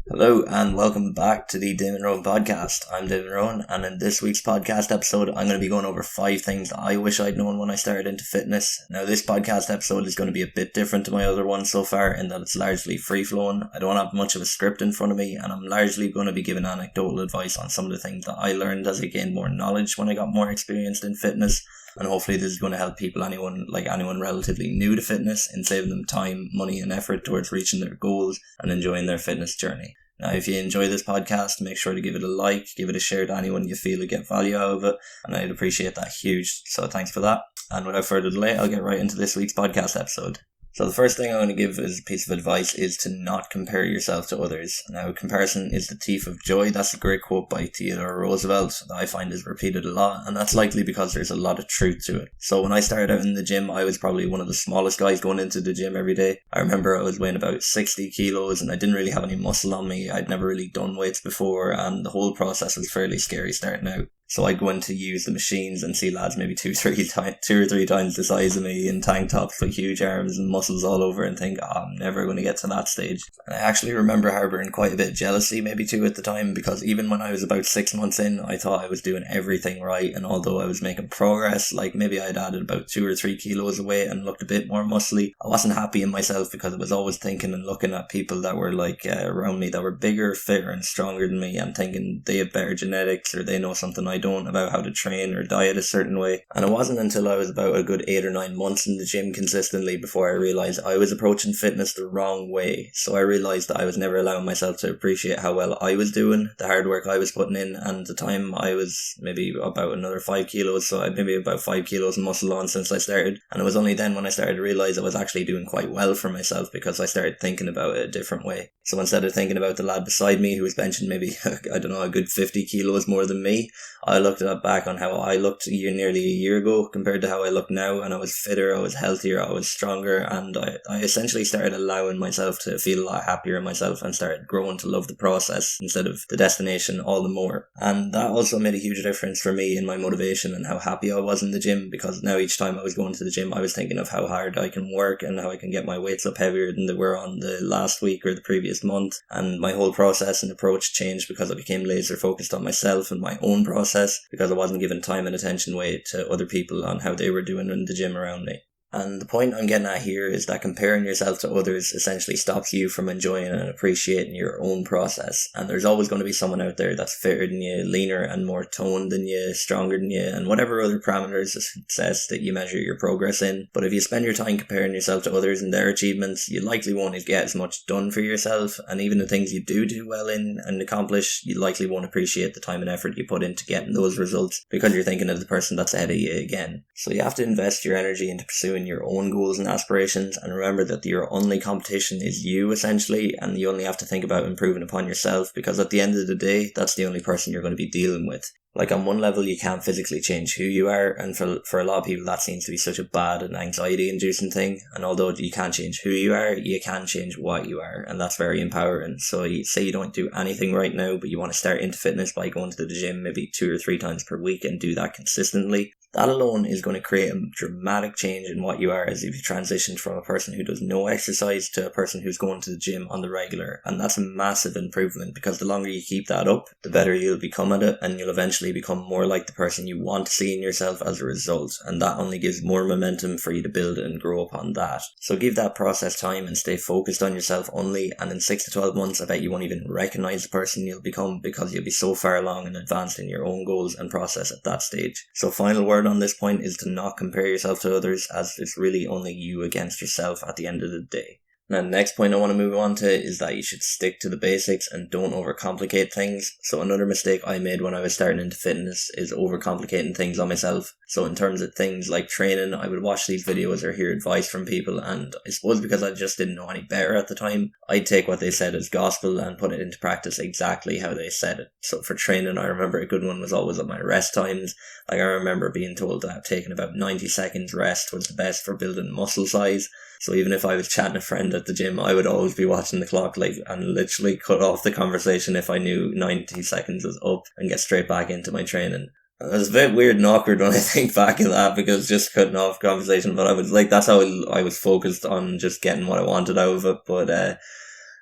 Hello and welcome back to the Damon Rowan podcast. I'm Damon Rowan, and in this week's podcast episode, I'm going to be going over 5 things that I wish I'd known when I started into fitness. Now, this podcast episode is going to be a bit different to my other ones so far in that it's largely free-flowing. I don't have much of a script in front of me, and I'm largely going to be giving anecdotal advice on some of the things that I learned as I gained more knowledge when I got more experienced in fitness. And hopefully this is going to help people, anyone relatively new to fitness, in saving them time, money and effort towards reaching their goals and enjoying their fitness journey. Now, if you enjoy this podcast, make sure to give it a like, give it a share to anyone you feel would get value out of it, and I'd appreciate that huge, so thanks for that. And without further delay, I'll get right into this week's podcast episode. So the first thing I'm going to give as a piece of advice is to not compare yourself to others. Now, comparison is the thief of joy. That's a great quote by Theodore Roosevelt that I find is repeated a lot, and that's likely because there's a lot of truth to it. So when I started out in the gym, I was probably one of the smallest guys going into the gym every day. I remember I was weighing about 60 kilos and I didn't really have any muscle on me. I'd never really done weights before, and the whole process was fairly scary starting out. So I'd go in to use the machines and see lads maybe two or three times the size of me in tank tops with huge arms and muscles all over and think, I'm never going to get to that stage. And I actually remember harbouring quite a bit of jealousy maybe too at the time, because even when I was about 6 months in, I thought I was doing everything right, and although I was making progress, like maybe I'd added about 2 or 3 kilos of weight and looked a bit more muscly, I wasn't happy in myself because I was always thinking and looking at people that were around me that were bigger, fitter and stronger than me, and thinking they have better genetics or they know something I don't about how to train or diet a certain way. And it wasn't until I was about a good 8 or 9 months in the gym consistently before I realised I was approaching fitness the wrong way. So I realised that I was never allowing myself to appreciate how well I was doing, the hard work I was putting in, and at the time I was maybe about another 5 kilos, so I'd maybe about 5 kilos of muscle on since I started. And it was only then when I started to realise I was actually doing quite well for myself, because I started thinking about it a different way. So instead of thinking about the lad beside me who was benching maybe, a good 50 kilos more than me, I looked back on how I looked nearly a year ago compared to how I look now, and I was fitter, I was healthier, I was stronger, and I essentially started allowing myself to feel a lot happier in myself and started growing to love the process instead of the destination all the more. And that also made a huge difference for me in my motivation and how happy I was in the gym, because now each time I was going to the gym I was thinking of how hard I can work and how I can get my weights up heavier than they were on the last week or the previous month, and my whole process and approach changed because I became laser focused on myself and my own process, because I wasn't giving time and attention away to other people on how they were doing in the gym around me. And the point I'm getting at here is that comparing yourself to others essentially stops you from enjoying and appreciating your own process. And there's always going to be someone out there that's fitter than you, leaner and more toned than you, stronger than you, and whatever other parameters of success that you measure your progress in. But if you spend your time comparing yourself to others and their achievements, you likely won't get as much done for yourself. And even the things you do well in and accomplish, you likely won't appreciate the time and effort you put into getting those results, because you're thinking of the person that's ahead of you again. So you have to invest your energy into pursuing your own goals and aspirations, and remember that your only competition is you essentially, and you only have to think about improving upon yourself, because at the end of the day that's the only person you're going to be dealing with. Like, on one level you can't physically change who you are, and for a lot of people that seems to be such a bad and anxiety inducing thing, and although you can't change who you are, you can change what you are, and that's very empowering. So you say you don't do anything right now, but you want to start into fitness by going to the gym maybe 2 or 3 times per week and do that consistently. That alone is going to create a dramatic change in what you are, as if you transitioned from a person who does no exercise to a person who's going to the gym on the regular. And that's a massive improvement, because the longer you keep that up, the better you'll become at it, and you'll eventually become more like the person you want to see in yourself as a result. And that only gives more momentum for you to build and grow upon that. So give that process time and stay focused on yourself only, and in 6 to 12 months I bet you won't even recognise the person you'll become, because you'll be so far along and advanced in your own goals and process at that stage. So final word on this point is to not compare yourself to others, as it's really only you against yourself at the end of the day. Now, the next point I want to move on to is that you should stick to the basics and don't overcomplicate things. So another mistake I made when I was starting into fitness is overcomplicating things on myself. So in terms of things like training, I would watch these videos or hear advice from people, and I suppose because I just didn't know any better at the time, I'd take what they said as gospel and put it into practice exactly how they said it. So for training, I remember a good one was always at my rest times. Like, I remember being told that taking about 90 seconds rest was the best for building muscle size. So even if I was chatting a friend at the gym, I would always be watching the clock, and literally cut off the conversation if I knew 90 seconds was up, and get straight back into my training. It was a bit weird and awkward when I think back of that, because just cutting off conversation, but I was that's how I was focused on just getting what I wanted out of it. But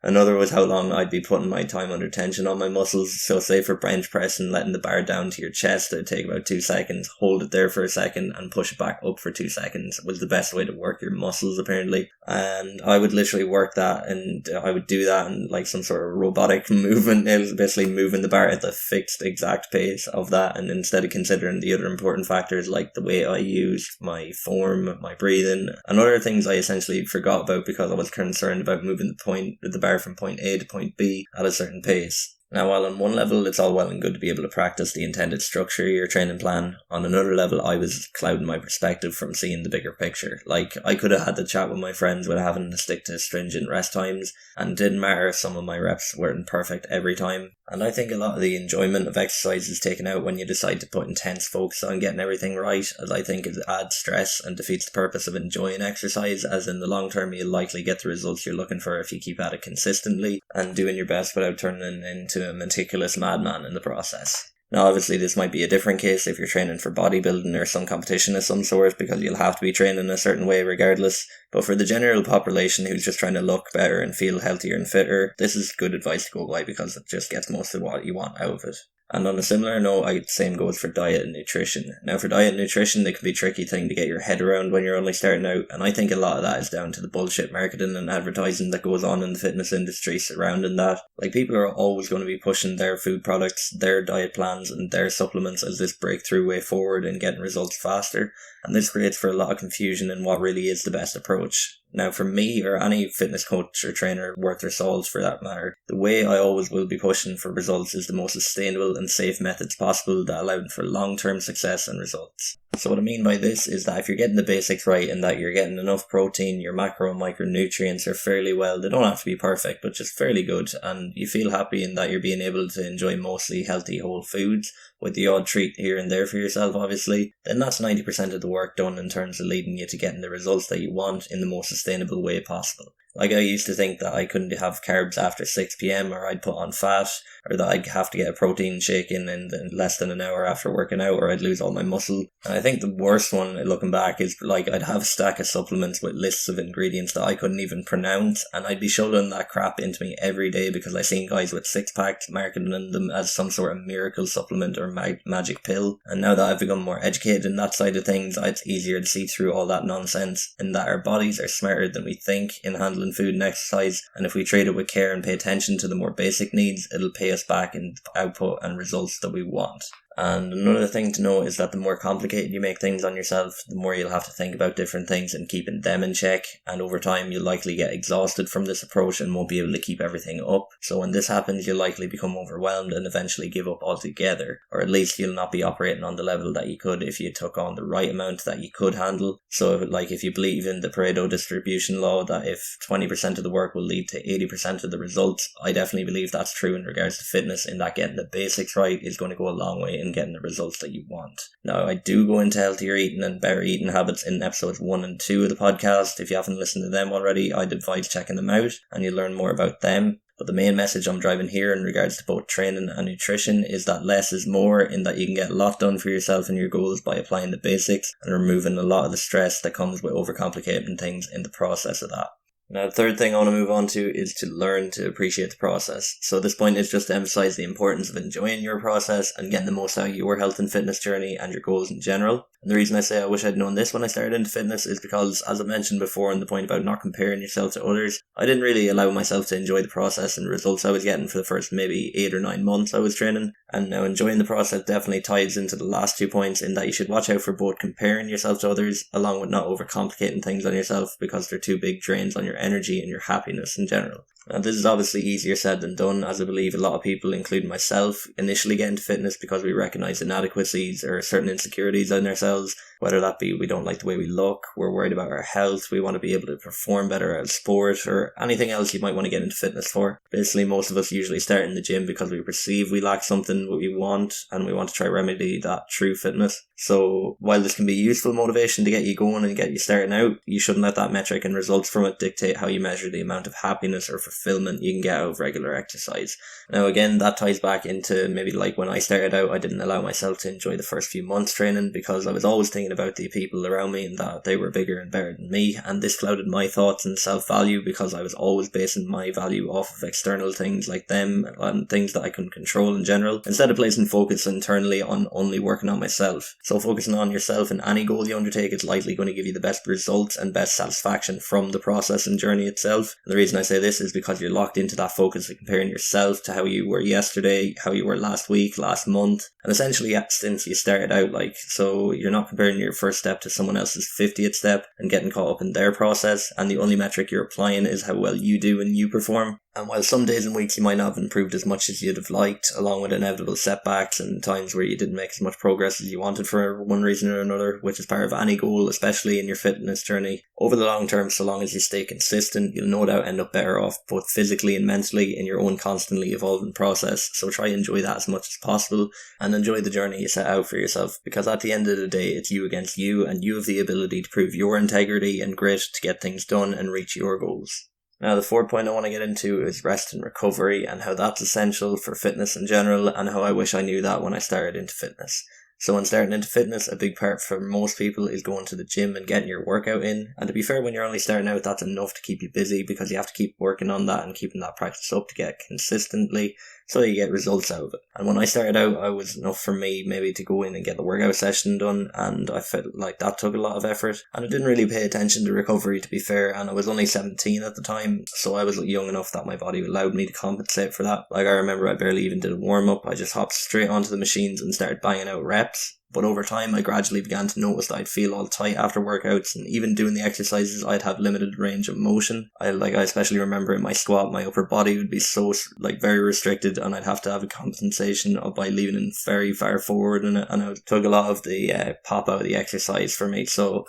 Another was how long I'd be putting my time under tension on my muscles. So say for bench press and letting the bar down to your chest, it'd take about 2 seconds, hold it there for a second and push it back up for 2 seconds was the best way to work your muscles apparently. And I would literally work that, and I would do that in like some sort of robotic movement. It was basically moving the bar at the fixed exact pace of that, and instead of considering the other important factors like the weight I use, my form, my breathing, and other things I essentially forgot about because I was concerned about moving the bar from point A to point B at a certain pace. Now, while on one level it's all well and good to be able to practice the intended structure of your training plan, on another level I was clouding my perspective from seeing the bigger picture. Like, I could have had the chat with my friends with having to stick to stringent rest times, and it didn't matter if some of my reps weren't perfect every time. And I think a lot of the enjoyment of exercise is taken out when you decide to put intense focus on getting everything right, as I think it adds stress and defeats the purpose of enjoying exercise, as in the long term you'll likely get the results you're looking for if you keep at it consistently and doing your best without turning into a meticulous madman in the process. Now obviously this might be a different case if you're training for bodybuilding or some competition of some sort, because you'll have to be training a certain way regardless, but for the general population who's just trying to look better and feel healthier and fitter, this is good advice to go by because it just gets most of what you want out of it. And on a similar note, the same goes for diet and nutrition. Now for diet and nutrition, it can be a tricky thing to get your head around when you're only starting out, and I think a lot of that is down to the bullshit marketing and advertising that goes on in the fitness industry surrounding that. Like, people are always going to be pushing their food products, their diet plans and their supplements as this breakthrough way forward in getting results faster, and this creates for a lot of confusion in what really is the best approach. Now for me, or any fitness coach or trainer worth their salt for that matter, the way I always will be pushing for results is the most sustainable and safe methods possible that allow for long-term success and results. So what I mean by this is that if you're getting the basics right and that you're getting enough protein, your macro and micronutrients are fairly well, they don't have to be perfect, but just fairly good, and you feel happy in that you're being able to enjoy mostly healthy whole foods, with the odd treat here and there for yourself obviously, then that's 90% of the work done in terms of leading you to getting the results that you want in the most sustainable way possible. Like, I used to think that I couldn't have carbs after 6 p.m, or I'd put on fat, or that I'd have to get a protein shake in less than an hour after working out, or I'd lose all my muscle. And I think the worst one, looking back, is like I'd have a stack of supplements with lists of ingredients that I couldn't even pronounce, and I'd be shoveling that crap into me every day because I seen guys with 6-packs marketing them as some sort of miracle supplement or magic pill. And now that I've become more educated in that side of things, it's easier to see through all that nonsense, in that our bodies are smarter than we think in handling food and exercise, and if we treat it with care and pay attention to the more basic needs, it'll pay us back in output and results that we want. And another thing to note is that the more complicated you make things on yourself, the more you'll have to think about different things and keeping them in check, and over time you'll likely get exhausted from this approach and won't be able to keep everything up. So when this happens, you'll likely become overwhelmed and eventually give up altogether, or at least you'll not be operating on the level that you could if you took on the right amount that you could handle. So if you believe in the Pareto distribution law, that if 20% of the work will lead to 80% of the results, I definitely believe that's true in regards to fitness, in that getting the basics right is going to go a long way in getting the results that you want. Now, I do go into healthier eating and better eating habits in episodes 1 and 2 of the podcast. If you haven't listened to them already, I'd advise checking them out and you'll learn more about them. But the main message I'm driving here in regards to both training and nutrition is that less is more, in that you can get a lot done for yourself and your goals by applying the basics and removing a lot of the stress that comes with overcomplicating things in the process of that. Now, the third thing I want to move on to is to learn to appreciate the process. So this point is just to emphasize the importance of enjoying your process and getting the most out of your health and fitness journey and your goals in general. And the reason I say I wish I'd known this when I started into fitness is because, as I mentioned before in the point about not comparing yourself to others, I didn't really allow myself to enjoy the process and results I was getting for the first maybe 8 or 9 months I was training. And now enjoying the process definitely ties into the last 2 points, in that you should watch out for both comparing yourself to others along with not overcomplicating things on yourself, because they're 2 big drains on your energy and your happiness in general. Now, this is obviously easier said than done, as I believe a lot of people, including myself, initially get into fitness because we recognise inadequacies or certain insecurities in ourselves, whether that be we don't like the way we look, we're worried about our health, we want to be able to perform better at sport, or anything else you might want to get into fitness for. Basically, most of us usually start in the gym because we perceive we lack something we want, and we want to try remedy that through fitness. So while this can be useful motivation to get you going and get you starting out, you shouldn't let that metric and results from it dictate how you measure the amount of happiness or fulfillment you can get out of regular exercise. Now again, that ties back into maybe like when I started out, I didn't allow myself to enjoy the first few months training because I was always thinking thinking about the people around me and that they were bigger and better than me, and this clouded my thoughts and self-value because I was always basing my value off of external things like them and things that I couldn't control in general, instead of placing focus internally on only working on myself. So focusing on yourself in any goal you undertake is likely going to give you the best results and best satisfaction from the process and journey itself. And the reason I say this is because you're locked into that focus of comparing yourself to how you were yesterday, how you were last week, last month, and essentially since you started out, so you're not comparing your first step to someone else's 50th step and getting caught up in their process, and the only metric you're applying is how well you do and you perform. And while some days and weeks you might not have improved as much as you'd have liked, along with inevitable setbacks and times where you didn't make as much progress as you wanted for one reason or another, which is part of any goal, especially in your fitness journey, over the long term, so long as you stay consistent, you'll no doubt end up better off both physically and mentally in your own constantly evolving process. So try and enjoy that as much as possible and enjoy the journey you set out for yourself, because at the end of the day it's you against you, and you have the ability to prove your integrity and grit to get things done and reach your goals. Now, the fourth point I want to get into is rest and recovery, and how that's essential for fitness in general, and how I wish I knew that when I started into fitness. So when starting into fitness, a big part for most people is going to the gym and getting your workout in. And to be fair, when you're only starting out, that's enough to keep you busy, because you have to keep working on that and keeping that practice up to get consistently, so you get results out of it. And when I started out, it was enough for me maybe to go in and get the workout session done, and I felt like that took a lot of effort. And I didn't really pay attention to recovery, to be fair, and I was only 17 at the time, so I was young enough that my body allowed me to compensate for that. I remember I barely even did a warm-up, I just hopped straight onto the machines and started banging out reps. But over time, I gradually began to notice that I'd feel all tight after workouts, and even doing the exercises, I'd have limited range of motion. I especially remember in my squat, my upper body would be so very restricted, and I'd have to have a compensation by leaving it very far forward, and it took a lot of the pop out of the exercise for me. So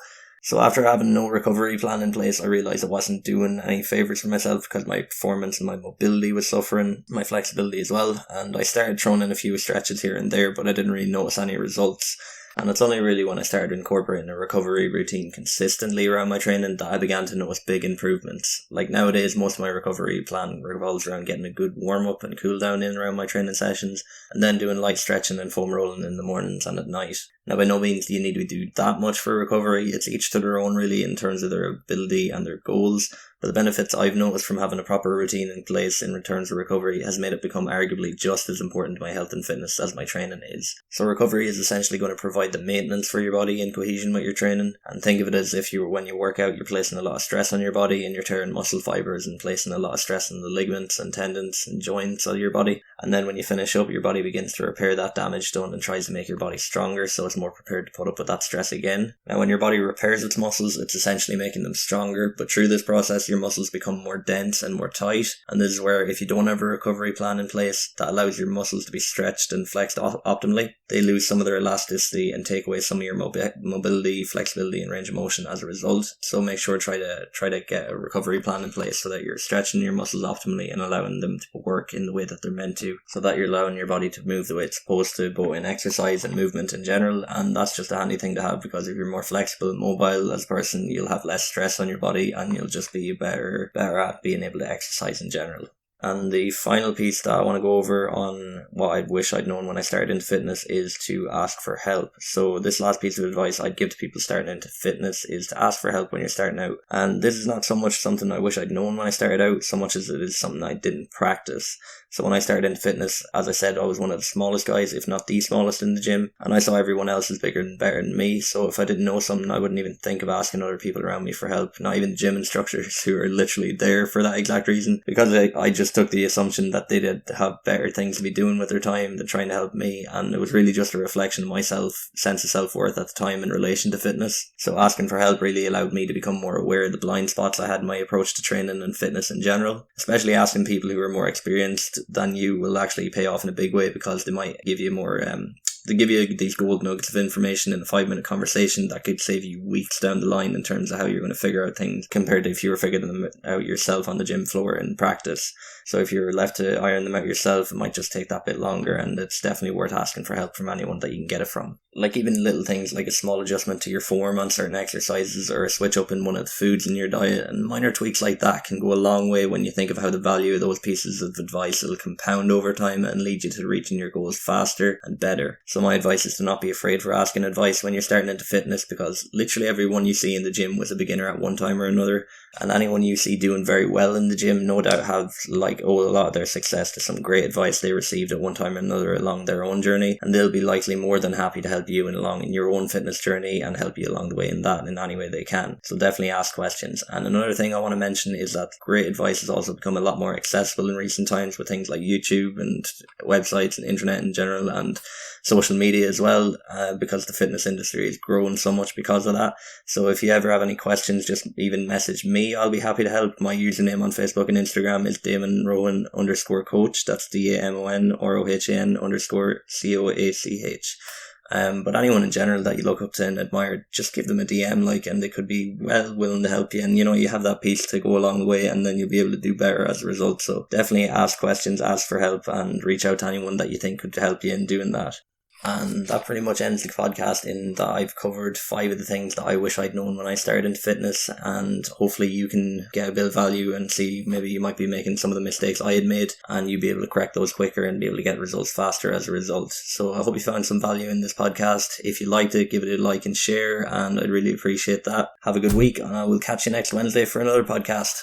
after having no recovery plan in place, I realised I wasn't doing any favours for myself, because my performance and my mobility was suffering, my flexibility as well, and I started throwing in a few stretches here and there, but I didn't really notice any results. And it's only really when I started incorporating a recovery routine consistently around my training that I began to notice big improvements. Like nowadays, most of my recovery plan revolves around getting a good warm-up and cool-down in around my training sessions, and then doing light stretching and foam rolling in the mornings and at night. Now, by no means do you need to do that much for recovery. It's each to their own, really, in terms of their ability and their goals. But the benefits I've noticed from having a proper routine in place in terms of recovery has made it become arguably just as important to my health and fitness as my training is. So recovery is essentially going to provide the maintenance for your body in cohesion with your training. And think of it as if when you work out, you're placing a lot of stress on your body, and you're tearing muscle fibers and placing a lot of stress on the ligaments and tendons and joints of your body. And then when you finish up, your body begins to repair that damage done and tries to make your body stronger, so it's more prepared to put up with that stress again. Now, when your body repairs its muscles, it's essentially making them stronger, but through this process, your muscles become more dense and more tight. And this is where, if you don't have a recovery plan in place that allows your muscles to be stretched and flexed optimally, they lose some of their elasticity and take away some of your mobility, flexibility, and range of motion as a result. So make sure to try to get a recovery plan in place so that you're stretching your muscles optimally and allowing them to work in the way that they're meant to, so that you're allowing your body to move the way it's supposed to, both in exercise and movement in general. And that's just a handy thing to have, because if you're more flexible and mobile as a person, you'll have less stress on your body, and you'll just be better at being able to exercise in general. And the final piece that I want to go over on what I wish I'd known when I started into fitness is to ask for help. So this last piece of advice I'd give to people starting into fitness is to ask for help when you're starting out. And this is not so much something I wish I'd known when I started out, so much as it is something I didn't practice. So when I started into fitness, as I said, I was one of the smallest guys, if not the smallest in the gym, and I saw everyone else as bigger and better than me. So if I didn't know something, I wouldn't even think of asking other people around me for help, not even gym instructors who are literally there for that exact reason, because I just took the assumption that they'd have better things to be doing with their time than trying to help me, and it was really just a reflection of my sense of self-worth at the time in relation to fitness. So asking for help really allowed me to become more aware of the blind spots I had in my approach to training and fitness in general. Especially asking people who are more experienced than you will actually pay off in a big way, because they might give you more they give you these gold nuggets of information in a 5-minute conversation that could save you weeks down the line in terms of how you're going to figure out things, compared to if you were figuring them out yourself on the gym floor in practice. So if you're left to iron them out yourself, it might just take that bit longer, and it's definitely worth asking for help from anyone that you can get it from. Like even little things like a small adjustment to your form on certain exercises or a switch up in one of the foods in your diet, and minor tweaks like that can go a long way when you think of how the value of those pieces of advice will compound over time and lead you to reaching your goals faster and better. So my advice is to not be afraid for asking advice when you're starting into fitness, because literally everyone you see in the gym was a beginner at one time or another, and anyone you see doing very well in the gym no doubt have owe a lot of their success to some great advice they received at one time or another along their own journey, and they'll be likely more than happy to help you along in your own fitness journey and help you along the way in that in any way they can. So definitely ask questions. And another thing I want to mention is that great advice has also become a lot more accessible in recent times with things like YouTube and websites and internet in general and social media as well, because the fitness industry has grown so much because of that. So if you ever have any questions, just even message me. I'll be happy to help. My username on Facebook and Instagram is DamonRohan_coach. That's DamonRohan_COACH. But anyone in general that you look up to and admire, just give them a DM, and they could be well willing to help you. And you have that piece to go along the way, and then you'll be able to do better as a result. So definitely ask questions, ask for help, and reach out to anyone that you think could help you in doing that. And that pretty much ends the podcast in that I've covered 5 of the things that I wish I'd known when I started into fitness, and hopefully you can get a bit of value and see maybe you might be making some of the mistakes I had made and you'll be able to correct those quicker and be able to get results faster as a result. So I hope you found some value in this podcast. If you liked it, give it a like and share, and I'd really appreciate that. Have a good week, and I will catch you next Wednesday for another podcast.